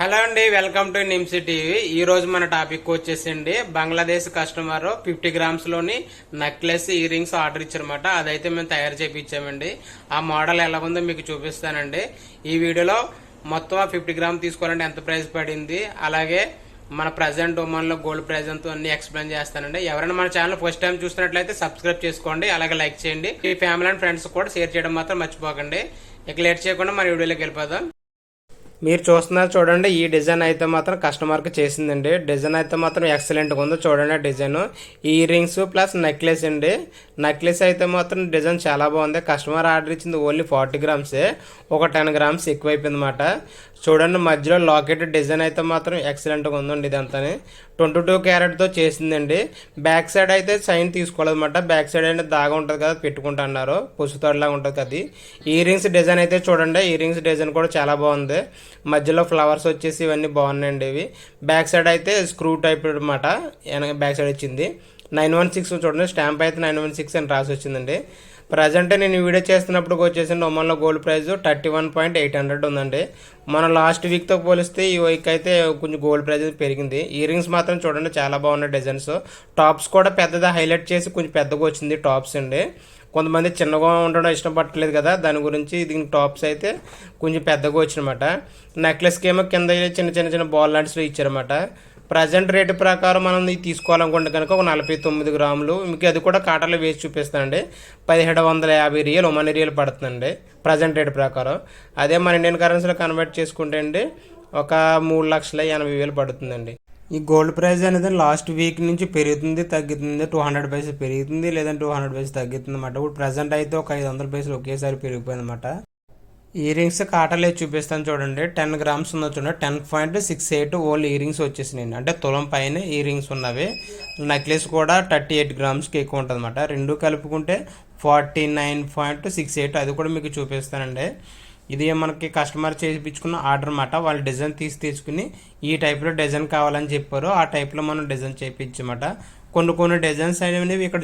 Hello అండి, welcome to NIMS TV. ఈ రోజు మన టాపిక్ వచ్చేసండి బంగ్లాదేశ్ కస్టమర్ 50 గ్రామ్స్ లోని నెక్లెస్ ఇయర్ రింగ్స్ ఆర్డర్ ఇచ్చారన్నమాట. అదైతే మేము తయారు చేయించామండి. ఆ మోడల్ ఎలా ఉందో మీకు చూపిస్తానండి. ఈ వీడియోలో మొత్తం 50 గ్రామ్ తీసుకోవాలంటే ఎంత ప్రైస్ పడింది, అలాగే మన ప్రజెంట్ ఉమెన్ లో గోల్డ్ ప్రైస్ అంతా అన్ని ఎక్స్ప్లెయిన్ చేస్తానండి. ఎవరైనా మన ఛానల్ ఫస్ట్ టైం చూస్తున్నట్లయితే సబ్స్క్రైబ్ చేసుకోండి, అలాగే లైక్ చేయండి. మీ ఫ్యామిలీ అండ్ ఫ్రెండ్స్ కూడా షేర్ చేయడం మాత్రం మర్చిపోకండి. ఇక లేట్ చేయకుండా మన వీడియోలోకి వెళ్ళిపోదాం. మీరు చూస్తున్నారు చూడండి, ఈ డిజైన్ అయితే మాత్రం కస్టమర్కి చేసిందండి. డిజైన్ అయితే మాత్రం ఎక్సలెంట్గా ఉందో చూడండి. Design ear rings plus necklace అండి. నెక్లెస్ అయితే మాత్రం డిజైన్ చాలా బాగుంది. కస్టమర్ ఆర్డర్ ఇచ్చింది ఓన్లీ 40 గ్రామ్సే, ఒక 10 గ్రామ్స్ ఎక్కువైపోయింది అన్నమాట. చూడండి, మధ్యలో లాకెట్ డిజైన్ అయితే మాత్రం ఎక్సలెంట్గా ఉందండి. ఇదంతా 22 క్యారెట్తో చేసిందండి. బ్యాక్ సైడ్ అయితే సైన్ తీసుకోలేదన్నమాట. బ్యాక్ సైడ్ అయితే దాగా ఉంటుంది కదా, పెట్టుకుంటా అన్నారు, పుసుతోడిలాగా ఉంటుంది కదా. ఇయర్ రింగ్స్ డిజైన్ అయితే చూడండి, ఇయర్ రింగ్స్ డిజైన్ కూడా చాలా బాగుంది. మధ్యలో ఫ్లవర్స్ వచ్చేసి ఇవన్నీ బాగున్నాయండి. ఇవి బ్యాక్ సైడ్ అయితే స్క్రూ టైప్ అనమాట. బ్యాక్ సైడ్ వచ్చింది 916 చూడండి, స్టాంప్ అయితే 916 అని రాసి వచ్చిందండి. ప్రజెంట్ నేను వీడియో చేస్తున్నప్పుడు వచ్చేసి ఒమన్లో గోల్డ్ ప్రైస్ 31,800 ఉందండి. మన లాస్ట్ వీక్తో పోలిస్తే ఈ వీక్ అయితే కొంచెం గోల్డ్ ప్రైస్ పెరిగింది. ఇయర్ రింగ్స్ మాత్రం చూడండి చాలా బాగున్నాయి డిజైన్స్. టాప్స్ కూడా పెద్దగా హైలైట్ చేసి కొంచెం పెద్దగా వచ్చింది టాప్స్ అండి. కొంతమంది చిన్నగా ఉండడం ఇష్టపడట్లేదు కదా, దాని గురించి దీని టాప్స్ అయితే కొంచెం పెద్దగా వచ్చినమాట. నెక్లెస్కి ఏమో కింద చిన్న చిన్న చిన్న బాల్ లాంటివి ఇచ్చారన్నమాట. ప్రజెంట్ రేటు ప్రకారం మనం ఇది తీసుకోవాలనుకుంటే కనుక ఒక 49 గ్రాములు, మీకు అది కూడా కాటర్లో వేసి చూపిస్తానండి. 1750 రియల్ ఒమన్ రియల్ పడుతుందండి ప్రజెంట్ రేటు ప్రకారం. అదే మన ఇండియన్ కరెన్సీలో కన్వర్ట్ చేసుకుంటే అండి ఒక 3,80,000 పడుతుందండి. ఈ గోల్డ్ ప్రైస్ అనేది లాస్ట్ వీక్ నుంచి పెరుగుతుంది తగ్గుతుంది. 200 పైసలు పెరుగుతుంది, లేదంటే 200 పైసలు తగ్గుతుంది అన్నమాట. ఇప్పుడు ప్రజెంట్ అయితే ఒక 500 పైసలు ఒకేసారి పెరిగిపోయింది అనమాట. ఇయర్ రింగ్స్ కాటర్లే చూపిస్తాను చూడండి. 10 గ్రామ్స్ ఉన్న చూడండి, 10.68 ఓన్లీ ఇయర్ రింగ్స్ వచ్చేసినాయి. అంటే తులం పైన ఇయర్ రింగ్స్ ఉన్నవి. నెక్లెస్ కూడా 38 గ్రామ్స్కి ఎక్కువ ఉంటుంది అనమాట. రెండు కలుపుకుంటే 49.68, అది కూడా మీకు చూపిస్తానండి. ఇది మనకి కస్టమర్ చేయించుకున్న ఆర్డర్ అన్నమాట. వాళ్ళు డిజైన్ తీసుకుని ఈ టైప్లో డిజైన్ కావాలని చెప్పారు, ఆ టైప్లో మనం డిజైన్ చేయించమాట. కొన్ని డిజైన్స్ అనేవి ఇక్కడ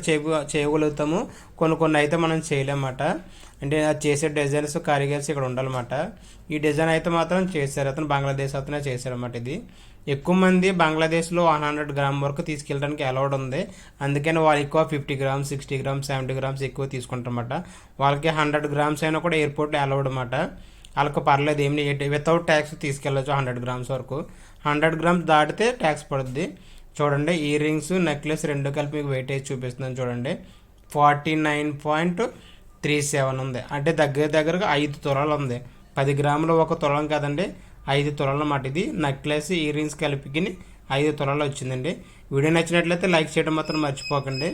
చేయగలుగుతాము, కొన్ని అయితే మనం చేయలేమన్నమాట. అంటే అది చేసే డిజైన్స్ కారిగర్స్ ఇక్కడ ఉండాలన్నమాట. ఈ డిజైన్ అయితే మాత్రం చేశారు, అతను బంగ్లాదేశ్ అతనే చేశారన్నమాట. ఇది ఎక్కువ మంది బంగ్లాదేశ్లో 100 గ్రామ్ వరకు తీసుకెళ్ళడానికి అలౌడ్ ఉంది. అందుకని వాళ్ళు ఎక్కువ 50 గ్రామ్స్ 60 గ్రామ్స్ 70 గ్రామ్స్ ఎక్కువ తీసుకుంటారన్నమాట. వాళ్ళకి 100 గ్రామ్స్ అయినా కూడా ఎయిర్పోర్ట్లో అలౌడ్ అన్నమాట. వాళ్ళకి పర్లేదు, ఏమి వితౌట్ ట్యాక్స్ తీసుకెళ్ళచ్చు 100 గ్రామ్స్ వరకు. 100 గ్రామ్స్ దాటితే ట్యాక్స్ పడుద్ది. చూడండి, ఇయర్ రింగ్స్ నెక్లెస్ రెండు కలిపి మీకు వెయిటేజ్ చూపిస్తున్నాను చూడండి. 49.37 ఉంది. అంటే దగ్గరగా 5 తులాలు ఉంది. 10 గ్రాములు ఒక తులం కదండి, 5 తులాలు అన్నమాట. ఇది నెక్లెస్ ఇయర్ రింగ్స్ కలిపి 5 తులాలు వచ్చిందండి. వీడియో నచ్చినట్లయితే లైక్ చేయడం మాత్రం మర్చిపోకండి.